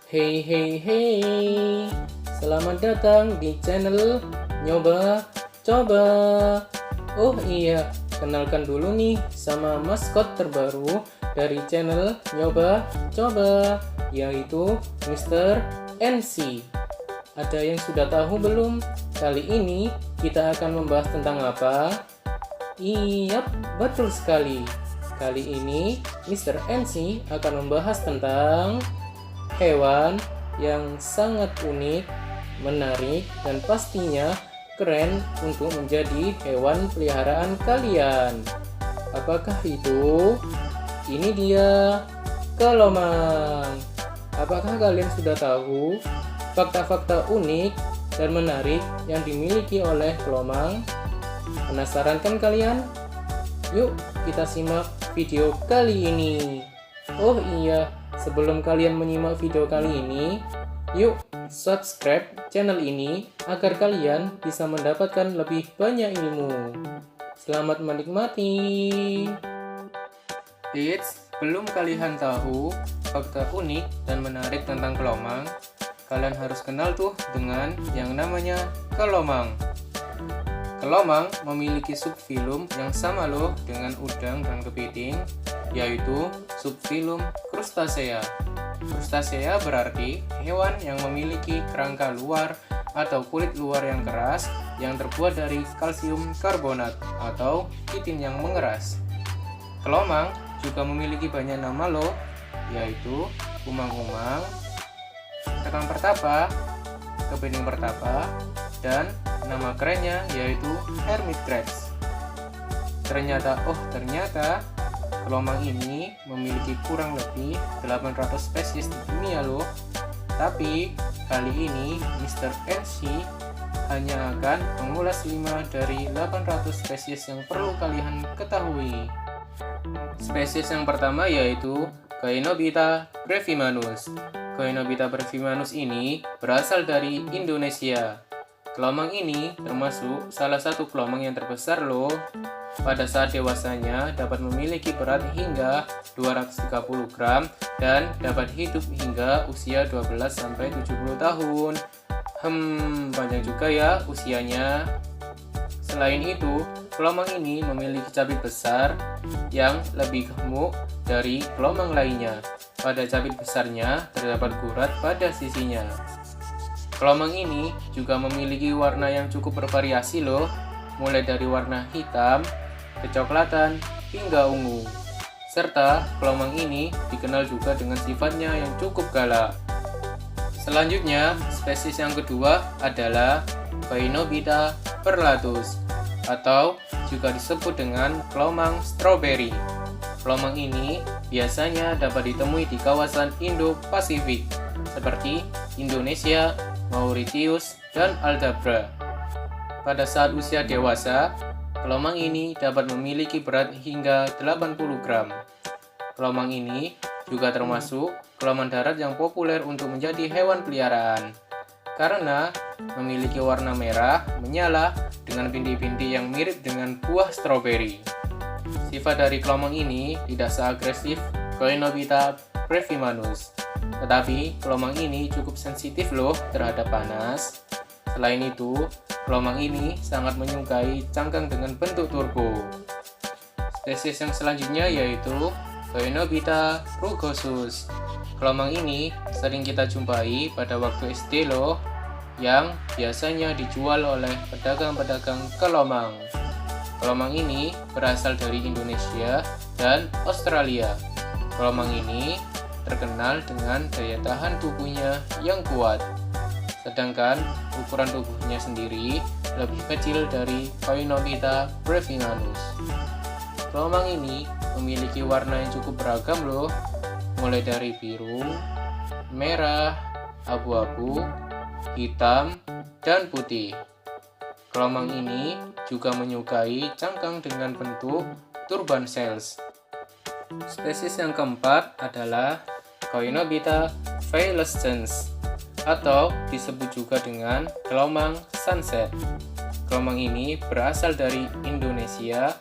Hey hey hey, selamat datang di channel Nyoba Coba. Oh iya, kenalkan dulu nih sama maskot terbaru dari channel Nyoba Coba, yaitu Mr. NC. Ada yang sudah tahu belum? Kali ini kita akan membahas tentang apa? Iyap, betul sekali. Kali ini Mr. NC akan membahas tentang hewan yang sangat unik, menarik, dan pastinya keren untuk menjadi hewan peliharaan kalian. Apakah itu? Ini dia, kelomang. Apakah kalian sudah tahu fakta-fakta unik dan menarik yang dimiliki oleh kelomang? Penasaran kan kalian? Yuk kita simak video kali ini. Oh iya, sebelum kalian menyimak video kali ini, yuk subscribe channel ini agar kalian bisa mendapatkan lebih banyak ilmu. Selamat menikmati. Eits, belum kalian tahu fakta unik dan menarik tentang kelomang? Kalian harus kenal tuh dengan yang namanya kelomang. Kelomang memiliki subfilum yang sama loh dengan udang dan kepiting, yaitu subfilum Crustacea. Crustacea berarti hewan yang memiliki kerangka luar atau kulit luar yang keras yang terbuat dari kalsium karbonat atau kitin yang mengeras. Kelomang juga memiliki banyak nama loh, yaitu umang-umang, kekang pertapa, kepiting pertapa, dan nama kerennya yaitu hermit crabs. Ternyata kelomang ini memiliki kurang lebih 800 spesies di dunia loh. Tapi kali ini Mr. NC hanya akan mengulas 5 dari 800 spesies yang perlu kalian ketahui. Spesies yang pertama yaitu Caenobita brevimanus. Caenobita brevimanus ini berasal dari Indonesia. Kelomang ini termasuk salah satu kelomang yang terbesar loh. Pada saat dewasanya dapat memiliki berat hingga 230 gram dan dapat hidup hingga usia 12-70 tahun. Panjang juga ya usianya. Selain itu, kelomang ini memiliki capit besar yang lebih gemuk dari kelomang lainnya. Pada capit besarnya terdapat gurat pada sisinya. Kelomang ini juga memiliki warna yang cukup bervariasi loh, mulai dari warna hitam, kecoklatan, hingga ungu. Serta kelomang ini dikenal juga dengan sifatnya yang cukup galak. Selanjutnya, spesies yang kedua adalah Caenobita perlatus, atau juga disebut dengan kelomang stroberi. Kelomang ini biasanya dapat ditemui di kawasan Indo-Pasifik, seperti Indonesia, Mauritius, dan Aldabra. Pada saat usia dewasa, kelomang ini dapat memiliki berat hingga 80 gram. Kelomang ini juga termasuk kelomang darat yang populer untuk menjadi hewan peliharaan, karena memiliki warna merah menyala dengan bintik-bintik yang mirip dengan buah stroberi. Sifat dari kelomang ini tidak seagresif Caenobita brevimanus. Tetapi kelomang ini cukup sensitif loh terhadap panas. Selain itu, kelomang ini sangat menyukai cangkang dengan bentuk turbo. Spesies yang selanjutnya yaitu Caenobita rugosus. Kelomang ini sering kita jumpai pada waktu SD loh, yang biasanya dijual oleh pedagang-pedagang kelomang. Kelomang ini berasal dari Indonesia dan Australia. Kelomang ini terkenal dengan daya tahan tubuhnya yang kuat, sedangkan ukuran tubuhnya sendiri lebih kecil dari Caenobita brevimanus. Kelomang ini memiliki warna yang cukup beragam loh, mulai dari biru, merah, abu-abu, hitam, dan putih. Kelomang ini juga menyukai cangkang dengan bentuk turban cells. Spesies yang keempat adalah Coenobita failescens atau disebut juga dengan kelomang sunset. Kelomang ini berasal dari Indonesia,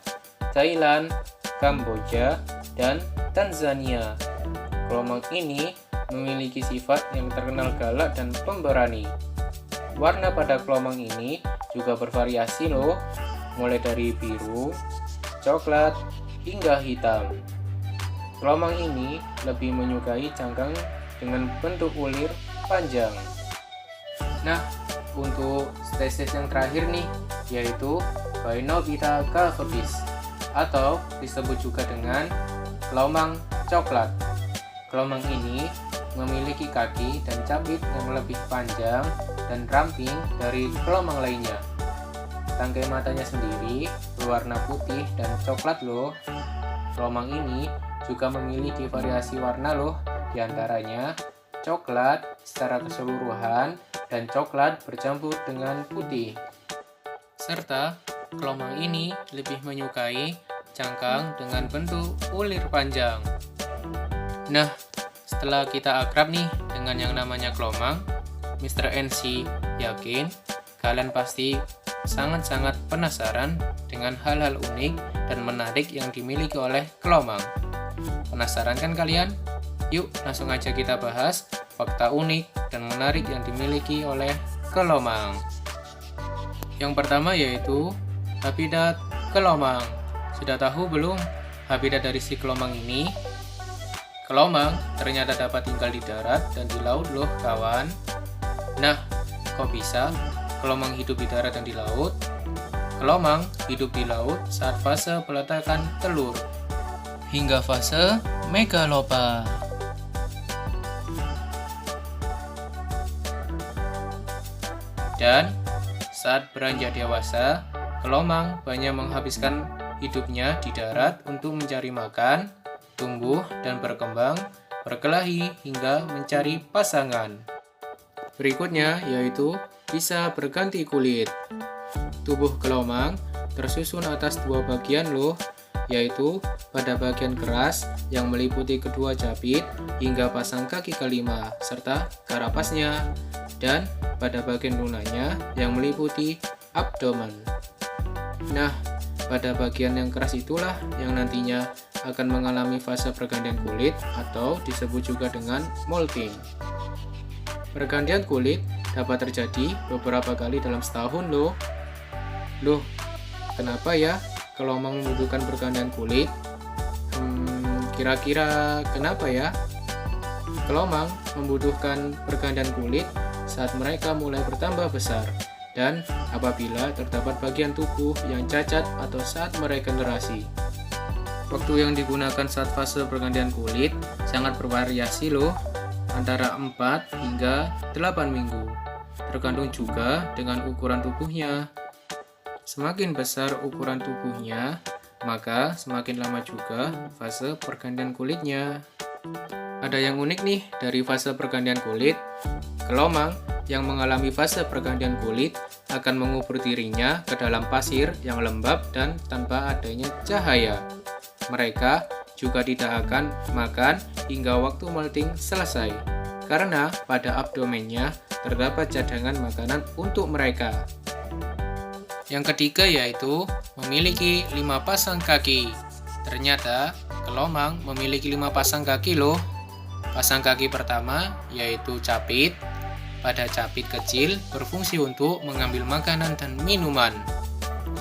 Thailand, Kamboja, dan Tanzania. Kelomang ini memiliki sifat yang terkenal galak dan pemberani. Warna pada kelomang ini juga bervariasi loh, mulai dari biru, coklat, hingga hitam. Kelomang ini lebih menyukai cangkang dengan bentuk ulir panjang. Nah, untuk spesies yang terakhir nih, yaitu Coenobita caveatus atau disebut juga dengan kelomang coklat. Kelomang ini memiliki kaki dan capit yang lebih panjang dan ramping dari kelomang lainnya. Tangkai matanya sendiri berwarna putih dan coklat loh. Kelomang ini juga memiliki variasi warna loh, diantaranya coklat secara keseluruhan dan coklat bercampur dengan putih. Serta kelomang ini lebih menyukai cangkang dengan bentuk ulir panjang. Nah, setelah kita akrab nih dengan yang namanya kelomang, Mr. NC yakin kalian pasti sangat-sangat penasaran dengan hal-hal unik dan menarik yang dimiliki oleh kelomang. Penasaran kan kalian? Yuk langsung aja kita bahas fakta unik dan menarik yang dimiliki oleh kelomang. Yang pertama yaitu habitat kelomang. Sudah tahu belum habitat dari si kelomang ini? Kelomang ternyata dapat tinggal di darat dan di laut loh kawan. Nah, kok bisa kelomang hidup di darat dan di laut? Kelomang hidup di laut saat fase peletakan telur hingga fase megalopa. Dan saat beranjak dewasa, kelomang banyak menghabiskan hidupnya di darat untuk mencari makan, tumbuh dan berkembang, berkelahi hingga mencari pasangan. Berikutnya yaitu bisa berganti kulit. Tubuh kelomang tersusun atas dua bagian loh, yaitu pada bagian keras yang meliputi kedua capit hingga pasang kaki kelima serta karapasnya, dan pada bagian lunanya yang meliputi abdomen. Nah, pada bagian yang keras itulah yang nantinya akan mengalami fase pergantian kulit atau disebut juga dengan molting. Pergantian kulit dapat terjadi beberapa kali dalam setahun loh. Loh, kenapa ya kelomang membutuhkan pergantian kulit? Kira-kira kenapa ya? Kelomang membutuhkan pergantian kulit saat mereka mulai bertambah besar dan apabila terdapat bagian tubuh yang cacat atau saat meregenerasi. Waktu yang digunakan saat fase pergantian kulit sangat bervariasi loh, antara 4 hingga 8 minggu. Tergantung juga dengan ukuran tubuhnya. Semakin besar ukuran tubuhnya, maka semakin lama juga fase pergantian kulitnya. Ada yang unik nih dari fase pergantian kulit. Kelomang yang mengalami fase pergantian kulit akan mengubur dirinya ke dalam pasir yang lembab dan tanpa adanya cahaya. Mereka juga tidak akan makan hingga waktu molting selesai, karena pada abdomennya terdapat cadangan makanan untuk mereka. Yang ketiga yaitu memiliki 5 pasang kaki. Ternyata kelomang memiliki 5 pasang kaki loh. Pasang kaki pertama yaitu capit. Pada capit kecil berfungsi untuk mengambil makanan dan minuman.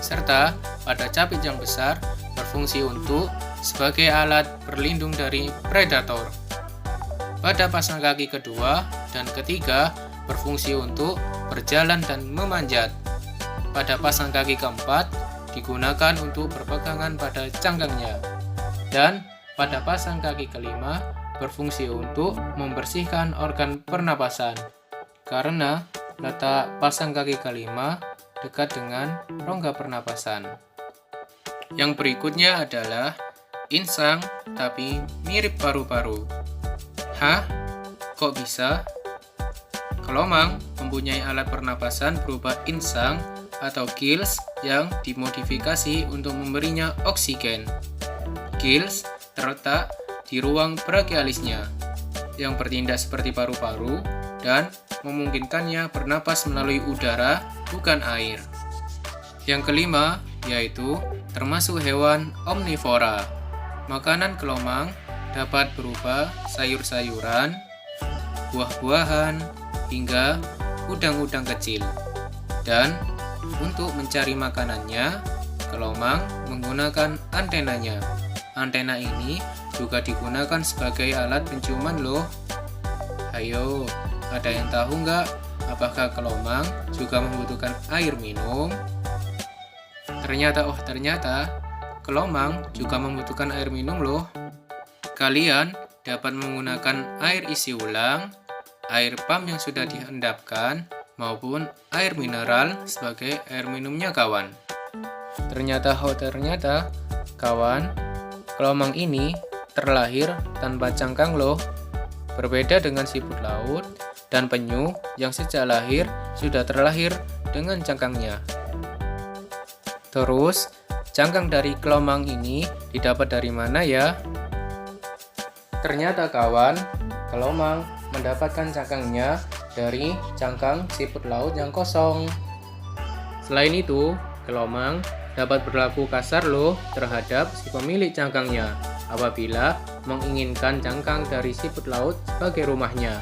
Serta pada capit yang besar berfungsi untuk sebagai alat berlindung dari predator. Pada pasang kaki kedua dan ketiga berfungsi untuk berjalan dan memanjat. Pada pasang kaki keempat digunakan untuk berpegangan pada cangkangnya. Dan pada pasang kaki kelima berfungsi untuk membersihkan organ pernapasan. Karena letak pasang kaki kelima dekat dengan rongga pernapasan. Yang berikutnya adalah insang tapi mirip paru-paru. Hah? Kok bisa? Kelomang mempunyai alat pernapasan berupa insang atau gills yang dimodifikasi untuk memberinya oksigen. Gills terletak di ruang brachialisnya yang bertindak seperti paru-paru dan memungkinkannya bernapas melalui udara, bukan air. Yang kelima, yaitu termasuk hewan omnivora. Makanan kelomang dapat berupa sayur-sayuran, buah-buahan, hingga udang-udang kecil. Dan untuk mencari makanannya, kelomang menggunakan antenanya. Antena ini juga digunakan sebagai alat penciuman loh. Ayo, ada yang tahu nggak apakah kelomang juga membutuhkan air minum? Ternyata kelomang juga membutuhkan air minum loh. Kalian dapat menggunakan air isi ulang, air pam yang sudah diendapkan, maupun air mineral sebagai air minumnya kawan. Ternyata kawan, kelomang ini terlahir tanpa cangkang loh. Berbeda dengan siput laut dan penyu yang sejak lahir sudah terlahir dengan cangkangnya. Terus, cangkang dari kelomang ini didapat dari mana ya? Ternyata kawan, kelomang mendapatkan cangkangnya dari cangkang siput laut yang kosong. Selain itu, kelomang dapat berlaku kasar loh terhadap si pemilik cangkangnya apabila menginginkan cangkang dari siput laut sebagai rumahnya.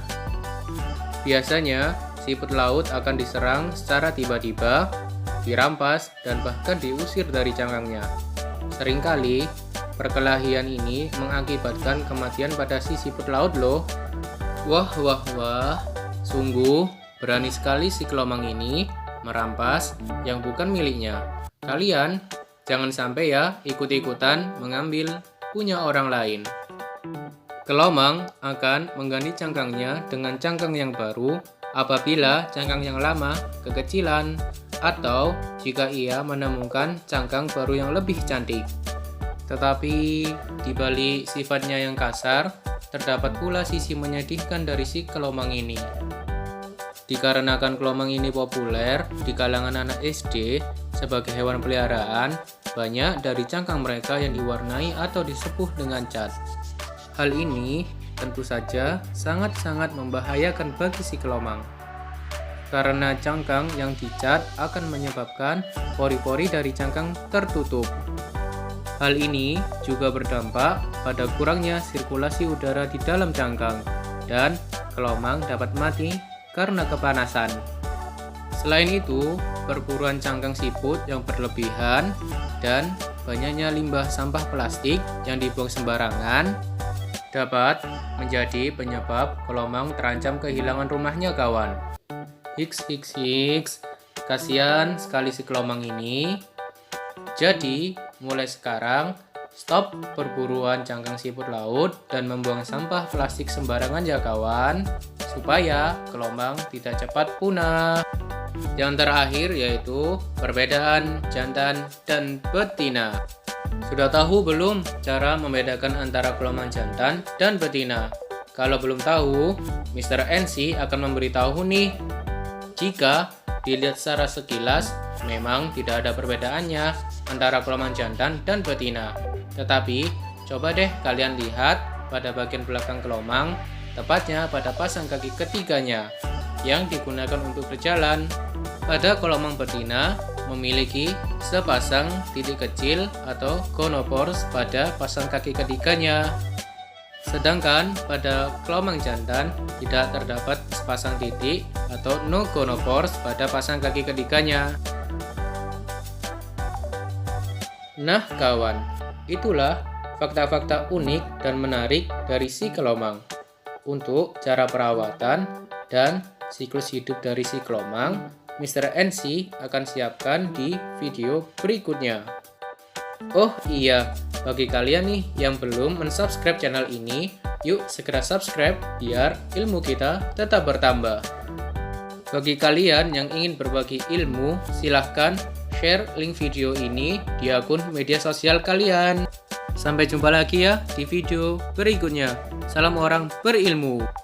Biasanya, siput laut akan diserang secara tiba-tiba, dirampas, dan bahkan diusir dari cangkangnya. Seringkali, perkelahian ini mengakibatkan kematian pada si siput laut loh. Wah, sungguh berani sekali si kelomang ini merampas yang bukan miliknya. Kalian jangan sampai ya ikut-ikutan mengambil punya orang lain. Kelomang akan mengganti cangkangnya dengan cangkang yang baru apabila cangkang yang lama kekecilan atau jika ia menemukan cangkang baru yang lebih cantik. Tetapi di balik sifatnya yang kasar, terdapat pula sisi menyedihkan dari si kelomang ini. Dikarenakan kelomang ini populer di kalangan anak SD sebagai hewan peliharaan, banyak dari cangkang mereka yang diwarnai atau disepuh dengan cat. Hal ini tentu saja sangat-sangat membahayakan bagi si kelomang. Karena cangkang yang dicat akan menyebabkan pori-pori dari cangkang tertutup. Hal ini juga berdampak pada kurangnya sirkulasi udara di dalam cangkang dan kelomang dapat mati karena kepanasan. Selain itu, perburuan cangkang siput yang berlebihan dan banyaknya limbah sampah plastik yang dibuang sembarangan dapat menjadi penyebab kelomang terancam kehilangan rumahnya kawan. Hiks, kasihan sekali si kelomang ini. Jadi, mulai sekarang, stop perburuan cangkang siput laut dan membuang sampah plastik sembarangan ya kawan, supaya kelomang tidak cepat punah. Yang terakhir yaitu perbedaan jantan dan betina. Sudah tahu belum cara membedakan antara kelomang jantan dan betina? Kalau belum tahu, Mr. NC akan memberitahu nih. Jika dilihat secara sekilas, memang tidak ada perbedaannya antara kelomang jantan dan betina. Tetapi, coba deh kalian lihat pada bagian belakang kelomang, tepatnya pada pasang kaki ketiganya yang digunakan untuk berjalan. Pada kelomang betina memiliki sepasang titik kecil atau gonopores pada pasang kaki ketiganya. Sedangkan pada kelomang jantan tidak terdapat sepasang titik atau no gonopores pada pasang kaki ketiganya. Nah kawan, itulah fakta-fakta unik dan menarik dari si kelomang. Untuk cara perawatan dan siklus hidup dari si kelomang, Mr. NC akan siapkan di video berikutnya. Oh iya, bagi kalian nih yang belum mensubscribe channel ini, yuk segera subscribe biar ilmu kita tetap bertambah. Bagi kalian yang ingin berbagi ilmu, silahkan share link video ini di akun media sosial kalian. Sampai jumpa lagi ya di video berikutnya. Salam orang berilmu.